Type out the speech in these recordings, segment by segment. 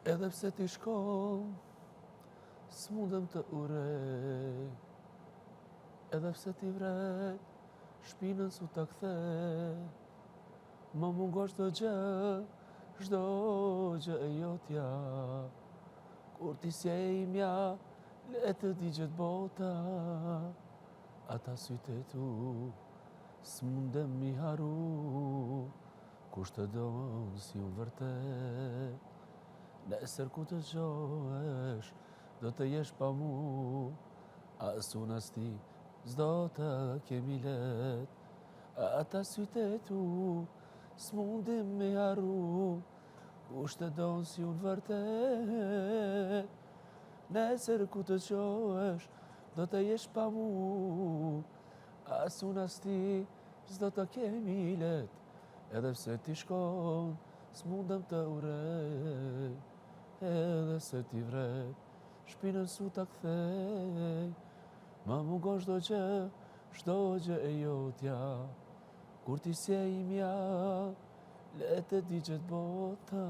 Edhe pse ti shkon, s'mundem të urej. Edhe pse ti vret, shpinën su ta kthe. Më mungosh çdo gjë e jotja. Kur ti si e imja, le të digjet bota. Ata sytë e tu, s'mundem mi haru. Kush të donë si unë vërtet. Nesër ku të gjohesh, do të jesh pa mu. As unë as ti, s'do të kemi let. Ata sytë e tu, s'mundem me haru. Kush të donë si unë vërtet. Nesër ku të gjohesh, do të jesh pa mu. As unë as ti, s'do të kemi let. Edhe pse ti shkon, s'mundem të urej. Edhe se ti vret, shpinën su ta kthej. Ma mungon çdo gjë e jotja. Kur ti si e imja, le të digjet bota.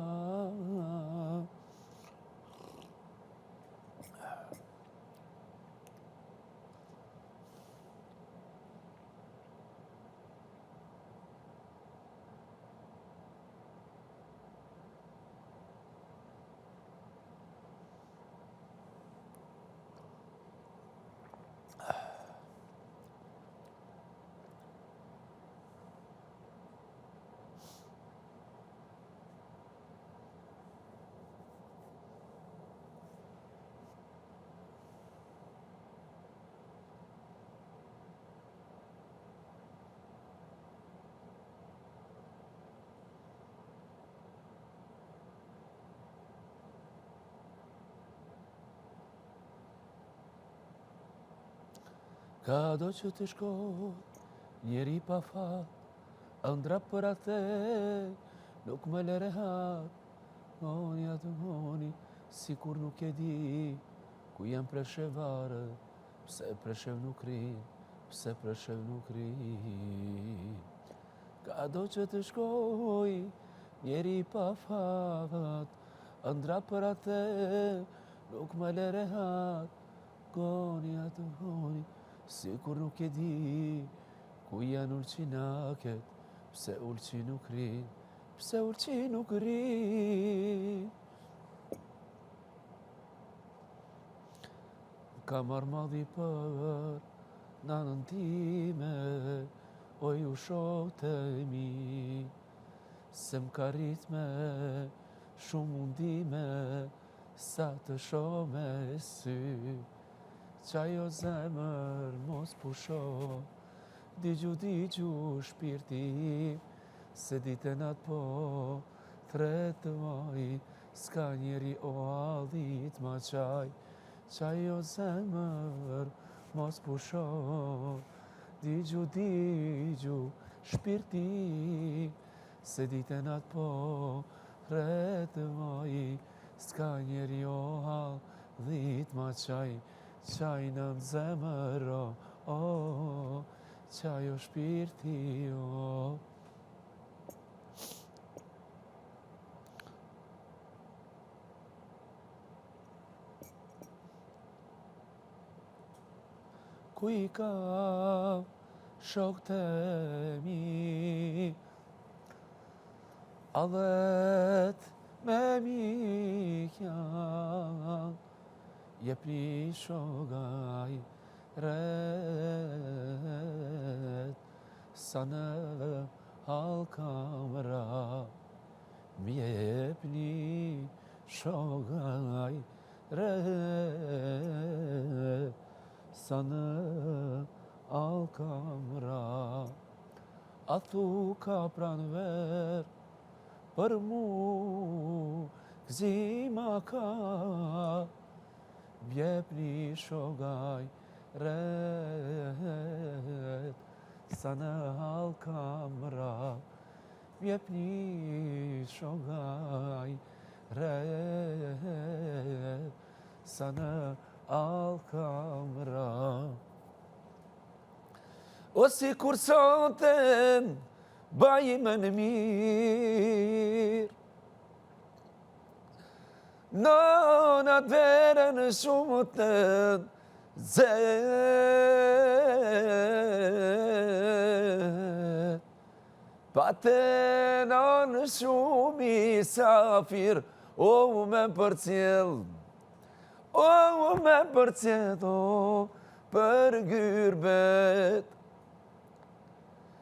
Ka do që të shkoj, njeri pa fat, ëndra për atë, nuk më lere hat. Honi atë honi, si kur nuk e di, ku jam preshevare, pse preshev nuk ri, pse preshev nuk ri. Ka do që të shkoj, njeri pa fat, ëndra për atë, nuk më lere hat. Honi atë honi, si kur nuk e di, ku janë ulqinaket, pse ulqi nuk ri, pse ulqi nuk ri. Ka marrë madhi për nanën time, oj u shokët e mi, se m'ka ritme, shumë mundime, sa të shoh me sy. Qajo zemër mos pusho, digju shpirti, se ditën atë po tretoj, s'ka njeri o aldit ma qaj. Qajo zemër mos pusho, digju shpirti, se ditën atë po tretoj, s'ka njeri o aldit ma qaj. Qaj në zemër, qaj o shpirti, Ku i ka shokët e mi, allet me mikja. Jepni shogaj ret, sa në halkamra. Mi jepni shogaj ret, sa në halkamra. A thu ka pranver për mu, gzima ka. Bjepni shogaj ret, sa në halkamra. Bjepni shogaj ret, sa në halkamra. O si kur soten, bajime në mirë, në atë vere në shumë të zet. Patena në shumë i safir, o me përcjell, o me përcjell, o për gyrbet.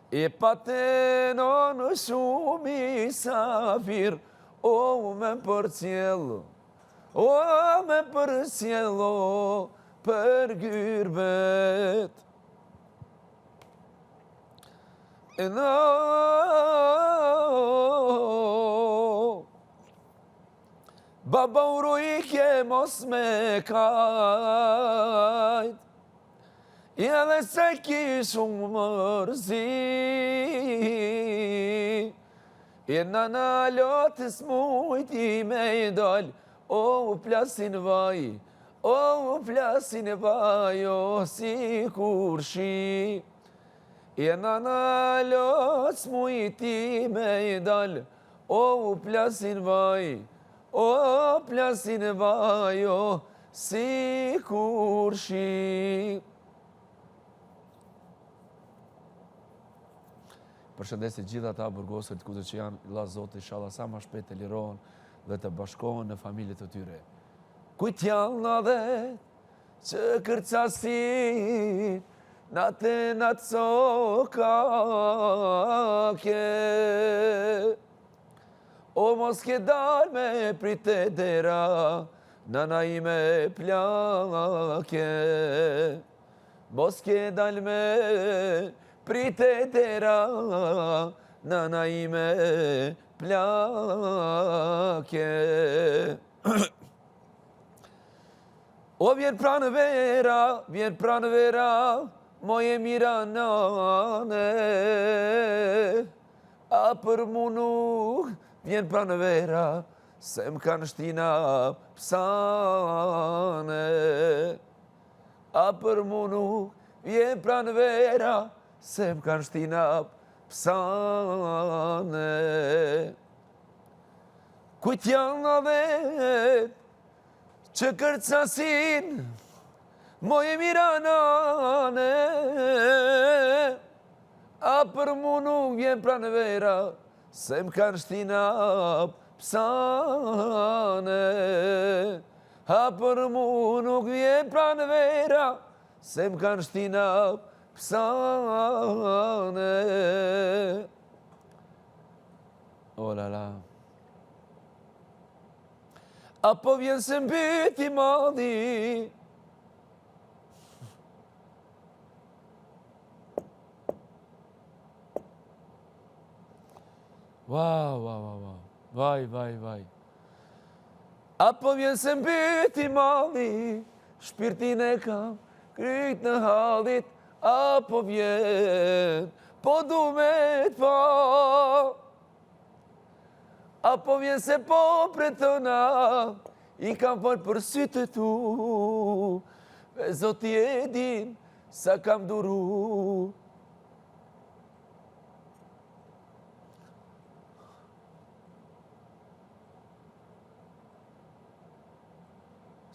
E patena në shumë i safir, o me përcjell, o me përcjell, o për gyrbet. E no, baba urojke mos me kajt, edhe se kishu mërzi, e nana lotës mujti me i dal, o plasin vaj, o plasin vaj, o si kurshi. E nana lotës mujti me i dal, o plasin vaj, o plasin vaj, o si kurshi. Përshëndesit gjitha ta burgosët kudo që janë, la Zotë, inshallah sa ma shpejt të lirohen dhe të bashkohen në familjet të tyre. Kujt janë dhe që kërcasin, natë natë sokake, o mos ke dal me prite dera, nana i me plake, mos ke dal me prite dera, nana i me plake. O vjen pranë vera, moje mira nane, a për mu nuk vjen pranë vera, se më kanë shtina psane. A për mu nuk vjen pranë vera, se më kanë shtina psane. Kujt janë dhe që kërcasin, moje mira nane, a për mu nuk vjen pranë vera, se më kanë shtina psane. A për mu nuk vjen pranë vera, se më kanë shtina psane. Oh la la. Apo vjen se mbyti madhi, vaj. Apo vjen se mbyti madhi, shpirtin e kam kryt në hallit. Apo vjen, po du me t'pa, apo vjen se po pretona, i kam falë për sytë tu, e Zoti e din sa kam duru.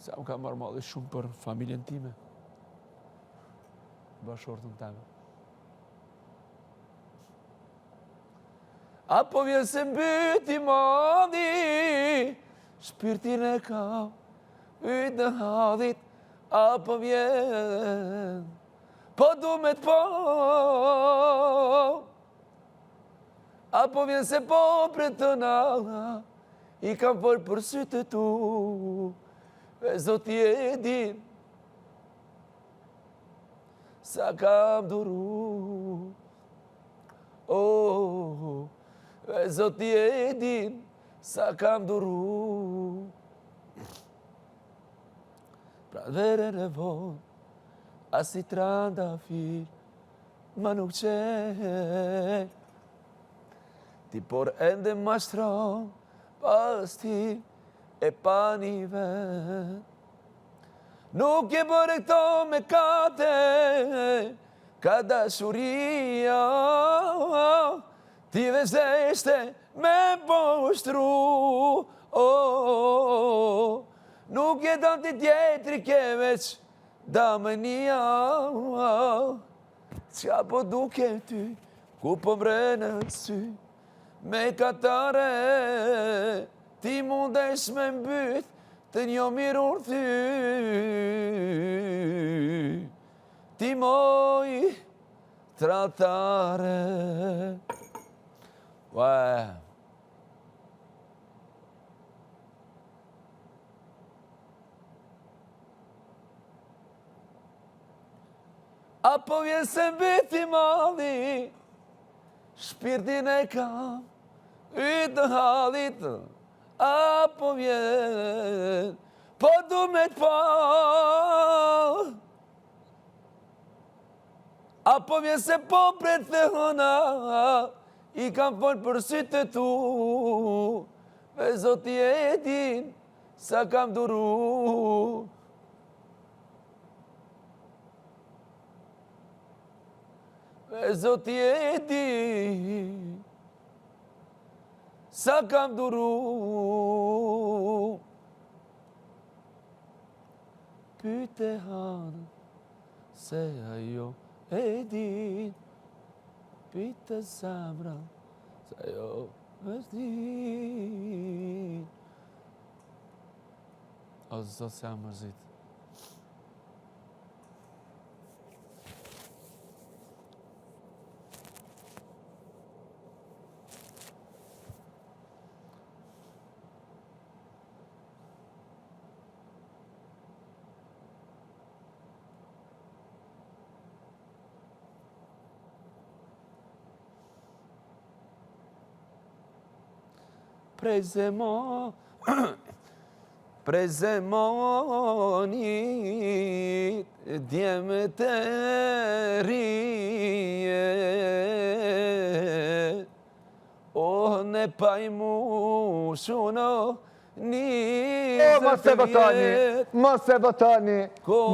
Sa më kam marrë malli shumë për familjen time, bashortën teme. Apo vjen se mbyti madhi, shpirtin e kam yt në hadhit. Apo vjen, po du me t'pa, apo vjen se po pretona, i kam folë për sytë tu, e Zoti e din sa kam duru. Oh, e Zoti e din sa kam duru. Pra vere në vonë, as i trandafir, ma nuk qe. Ti por ende ma shtron, pas ti e pa një vend. Nuk e bërë këto me kate, ka dashuria, ti dhe zeshte me poshtru. Oh, jeton ti tjetri ke veç damënia. Qa po duke ty, ku po mrenë sy, me katare, ti mundesh me mbyt, të njo mirur ty. Ti moj tratare. Ua. Apo vjen se mbeti mali, shpirtin e kam, ytë halit, apo vjen, po du me t'pa. Apo vjen se po pret dhe hëna, i kam fol për sytë e tu, me zoti e din, sa kam duru. Me zoti e din, sa kam duru. Pyte hanë, se ajo e din, pyte zemra, se ajo e din. O zot se jam mërzit. Prezemonit djemë të rije, oh ne pajmu shuno një mos e votani,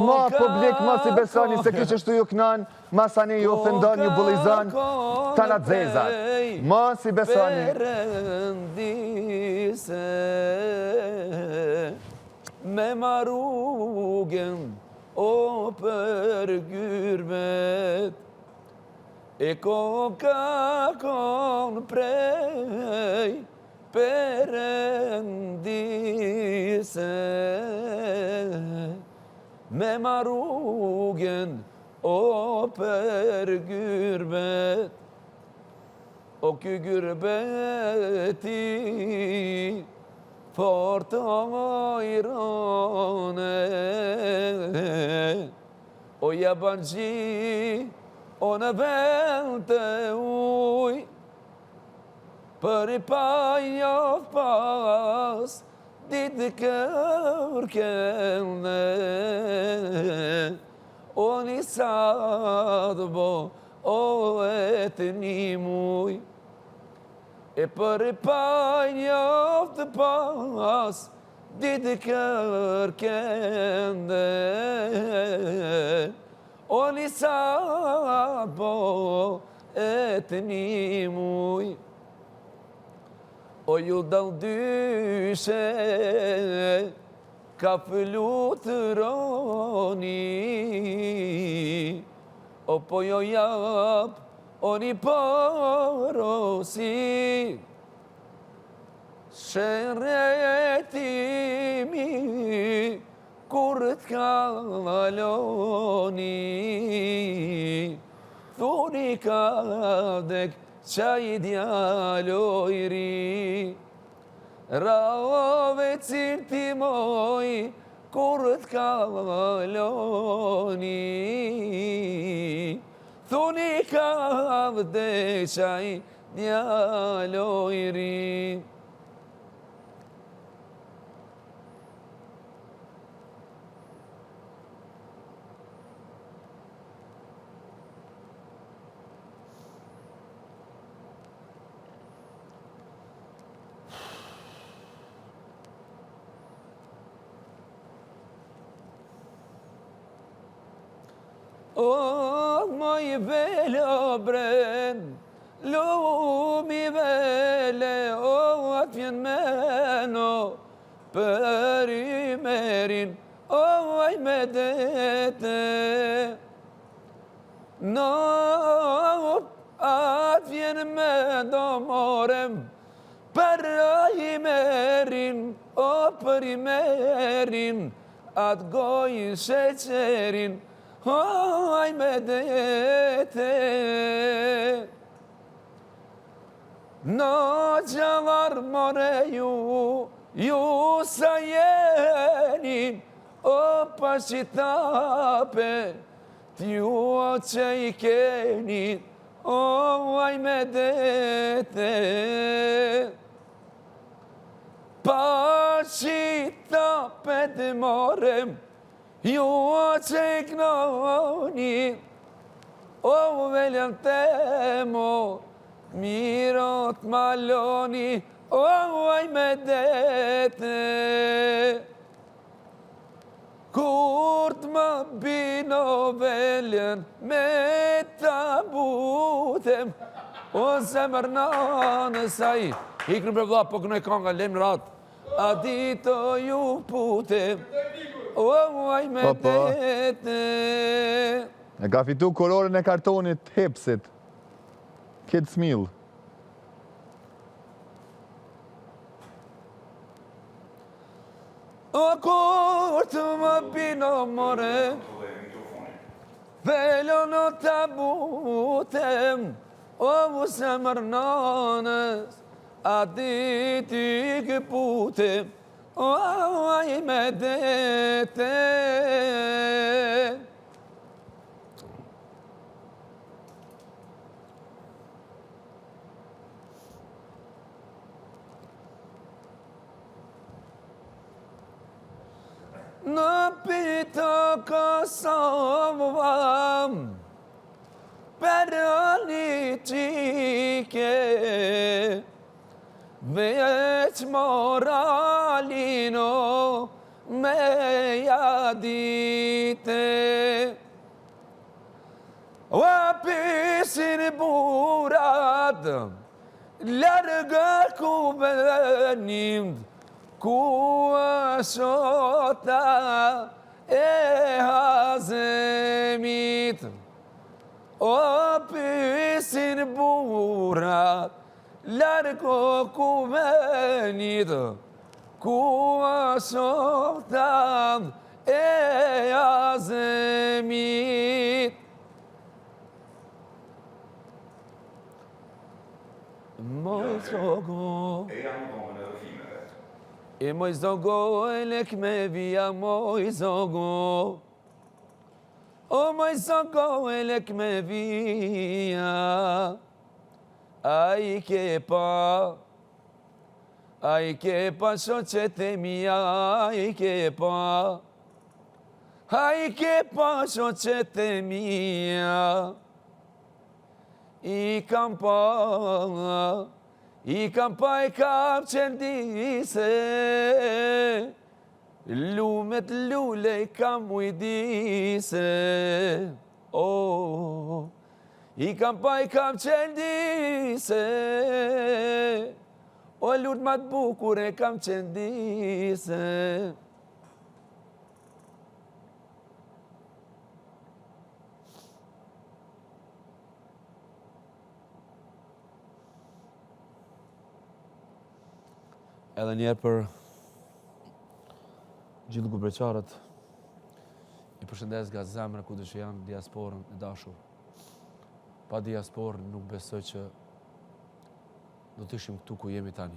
ma publik mos i besoni se kështë shtu ju kënan, ma sa një ju ofendon, ju bulizon, të në dzezat. Mos i besoni. Perëndise, me marugen, o për gyrbet, e koka kon prej, perëndise, me marugen, o për gyrbet, o ky gyrbeti, fort ojrone, o jabanji, o në vend të uj, për i pa njof pas, ditë kërkene, o një sadë bo, o e të një muj, e për i pa njof të pas, ditë kërkene, o një sadë bo, e të një muj. O ju dal dyshe, ka fëllu të roni, o po jo jap, o një porosi, shëretimi, kur t'kaloni, thuni ka dek, qaj djalo i ri, rave cilë ti moj, kur t'kaloni, thuni ka vdek qaj djalo i ri. O, moj velo brend, lumi vele, o, atë vjen meno, për i merin, oj me dete. Në atë vjen me do morem, për i merin, o për i merin, atë gojin sheqerin, oj me dete. Në gjallar more ju sa jeni, o pashitape, t'ju o që i keni, oj me dete. Pashitape të morem, ju o që i knoni, o veljan temo, mirot maloni, oj me dete. Kur t'ma bino veljen me tabutem, o zemër nanës ai, ikën për vla, po kënoj kanga, lem në ratë, a dito ju putem, oj me dete. E ka fitu kolorën e kartonit hepsit. Kids Meal. O kur të më bino more, velo në tabutem, o mu zemër nanës, a diti këputem, oj me dete. Në pita Kosovëm, për një qike, veç moralino me jadite. O pisin burat, largë ku venimd, ku ashota e hazemit. O pisin burat, largo ku venit, ku ashota e hazemit. Moj zogo, e moj zogo, e lek me vija moj zogo. O moj zogo, e lek me vija. A i ke pa shoqete mija, a i ke pa shoqete mija. I kam pa e kam qendise, lumet lule i kam ujdise. Oh, i kam qendise, o lut ma t'bukur e kam qendise. Edhe njerë për gjithë gubreqarët, i përshëndes nga zemra ku që janë diasporën e dashur. Pa diasporën nuk besoj që do të ishim këtu ku jemi tani.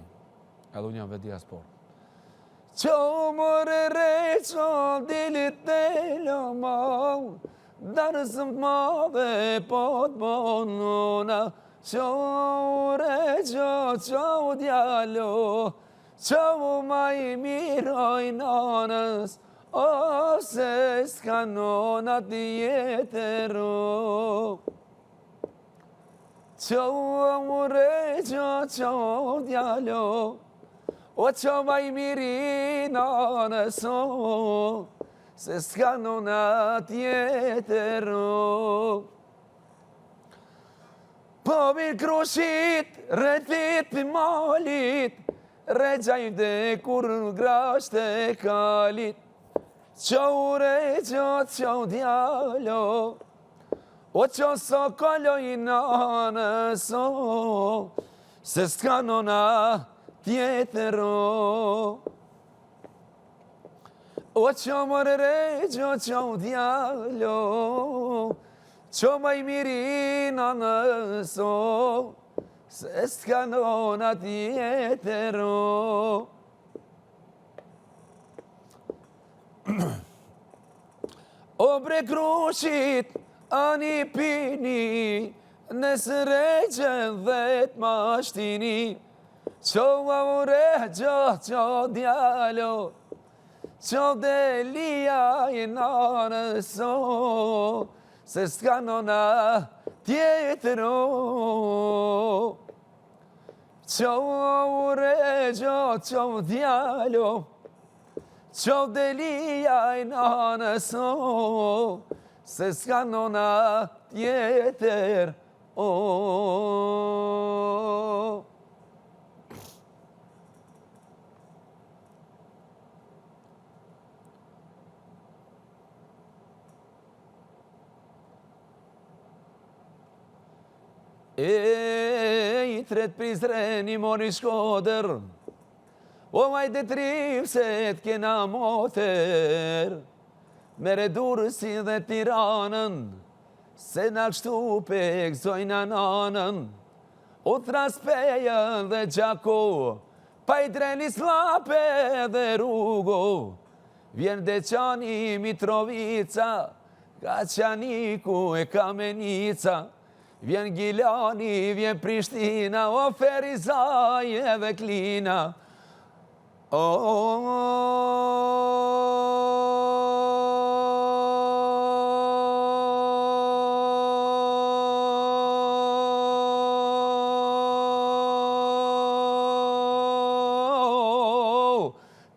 Edhe unë jam vetë diasporë. Qo more re, qo dilit të lomau, darësëm të madhe po të bonona. Qo re, qo djalo, qo ma i miroj nanës, ose s'ka nonat jetëro. Qo re, qo djalo, o qo ma i miri nanës, se s'ka nonat jetëro. Po mirë krushit, rëtit për malit, Regjajde kur grasht e kalit, qo regjo, qo djalo, o qo so kaloj nanëso, se s'ka nona tjetëro. O qo mërë regjo, qo djalo, qo maj miri nanëso, se s'ka nona tjetëro. O bre krushit, ani pini, nësë regjen dhe t'mashtini, qo amore gjo, qo djalo, qo delia i nanëso, se s'ka nona tjetëro. Qo amore gjo, qo djalo, qo delia i nanëso, se s'ka nona tjetër. I tret Prizreni mori Shkodër, o majde tripset kena moter, mere Durrësi dhe Tiranën, se na kështu pe gzojna nanën, o Traspejën dhe Gjako, pa i dreni Slape dhe Rrugo, vjen Deçani Mitrovica, Kaçaniku e Kamenica, vjen Gilani, vjen Prishtina, o Ferizaj edhe Klina.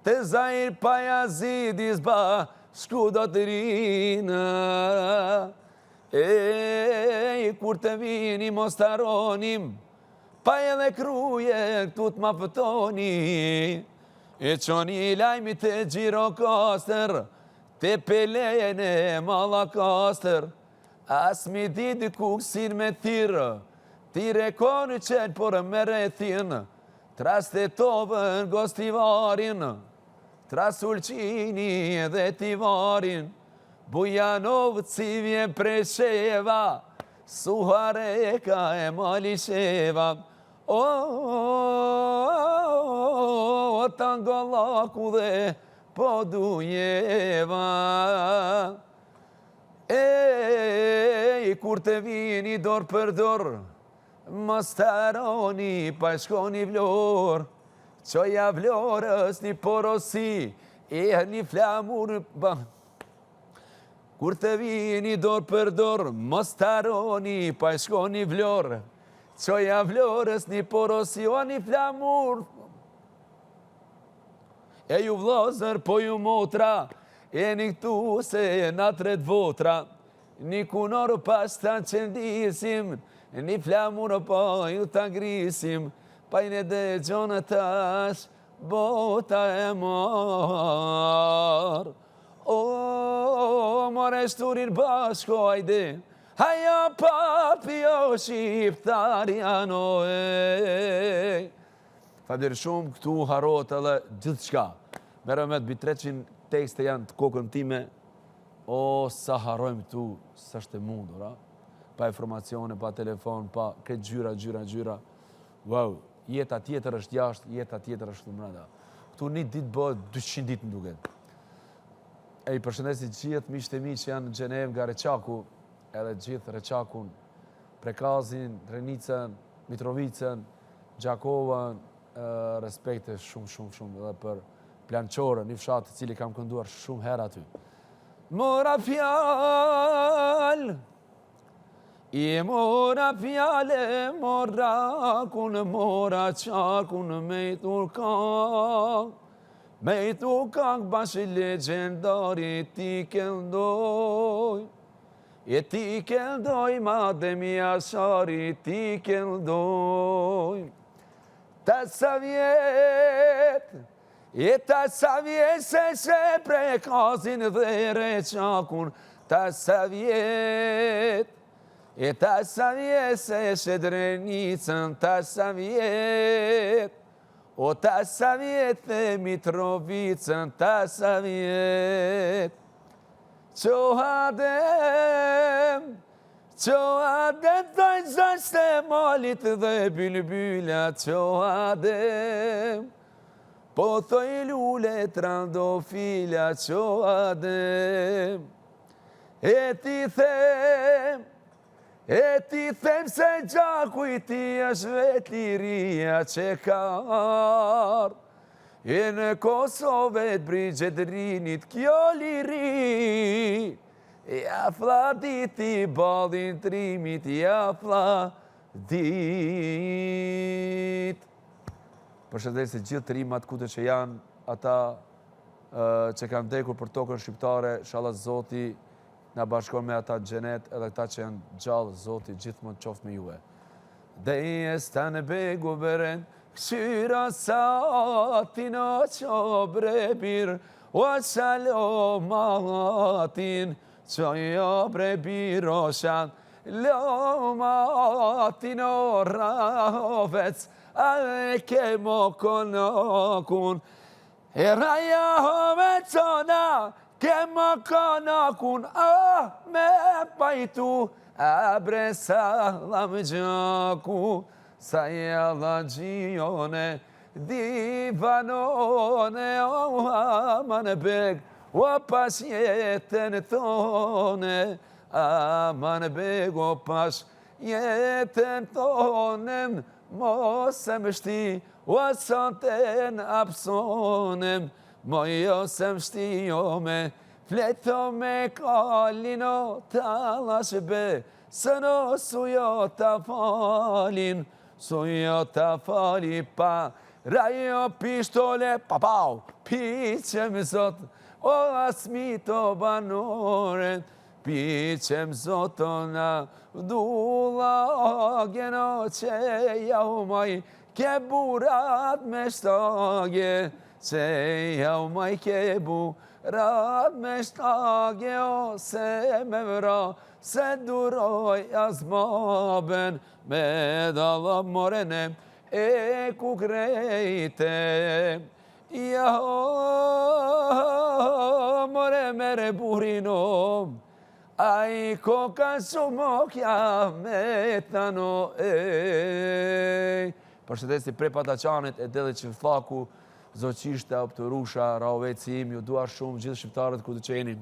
Te Zahir Pajazidis ba shku do të rinë. Kur të vini Mostaronim, pa edhe kruje këtu t'ma pëtoni, e qoni lajmi të Gjirokastër, te Pelene Mallakastër, as mi didi kuksin me tirë, tire konë qenë por me rethin, tras të tovën gostivarin, tras Ulqini dhe Tivarin, Bujanovë civje Presheva, Suhareka e Malisheva, o Tangollaku dhe Podujeva. Kur të vini dorë për dorë, Mostaroni pa shkoni Vlorë, qoja Vlorës një porosi, një flamur banë. Kur të vini dorë për dorë, Mostaroni pa shkoni Vlorë, qoja Vlorës një porosi, o një flamur. E ju vlozër, po ju motra, e një këtu se na tret votra, një kunor pas ta qëndisim, një flamur po ju ta grisim, pa i në dëgjonë tash, bota e marë. O, more shturin bashko, ajde, haja papi o shqiptari ano e. Fadir shumë këtu harot edhe gjithë shka. Mere me të bi 300 tekste janë të kokën time, o, sa harojmë këtu, sa shte mundur, pa informacione, pa telefon, pa këtë gjyra. Wow, jeta tjetër është jashtë, jeta tjetër është të mrenda. Këtu një ditë bëhet 200 ditë në duket. E i përshëndesit gjithë miqtë e mi që janë në Gjenevë nga Reçaku, edhe gjithë Reçakun, Prekazin, Drenicën, Mitrovicën, Gjakovën, respekte shumë edhe për Planqorën, një fshatë të cili kam kënduar shumë herë aty. Mora fjallë, i mora fjallë, mora kun, mora qakun me i turkak, me i turkak bashkë legendari ti këndoj, e ti këndoj madhe mi ashari ti këndoj. ta sa vjet, e ta sa vjet se prekazin dhe reqakun, ta sa vjet, e ta sa vjet se drenicën, ta sa vjet, o ta sa vjet dhe Mitrovicën, ta sa vjet. Qohadem, doj zashte malit dhe bylbyla, qohadem, po thoj lule trandofila, qohadem, e ti them se gjaku i ti është vetliria që ka ardhë, e në Kosovë të Brigjedrinit kjo liri, ja fla diti balin trimit, ja fla dit. Përshëndetje gjithë trimat kute që janë ata që kanë vdekur për tokën shqiptare, inshallah Zoti na bashkon me ata në xhenet, edhe ata që janë gjallë, Zoti gjithmonë qoftë me juve. Dhe stan begu beren, këshyra satin o qobre bir, o shalomatin, qojo bre bir o shan, lomatin o rahovec, a ke mo konokun, e raja hovec ona, ke mo konokun, a me pajtu, a bre salam gjaku, sa jella gjione, divanone, o aman beg, o pas jetën tone, aman beg, o pas jetën tonem, mos e mështi, o santen apsonem, mos e mështi o me, fleto me kalino talash be, së no sujo ta falin, sujo ta fali pa, rajo pishtole, papau, piqem zot, o asmito banore, piqem zotona, dula geno që jau maj, ke burat me shtage, që jau maj ke burat me shtage, o se me vra, se duroj as maben, me dalla morene e ku krejte. Ja more mere burino, ai koka shumë kja me tano e. Përshëndetje prej Pataçanit, e Dellit Çimthaku, Zoqishta, Optorusha, Raoveci im, ju dua shumë gjithë shqiptarët ku të qeni.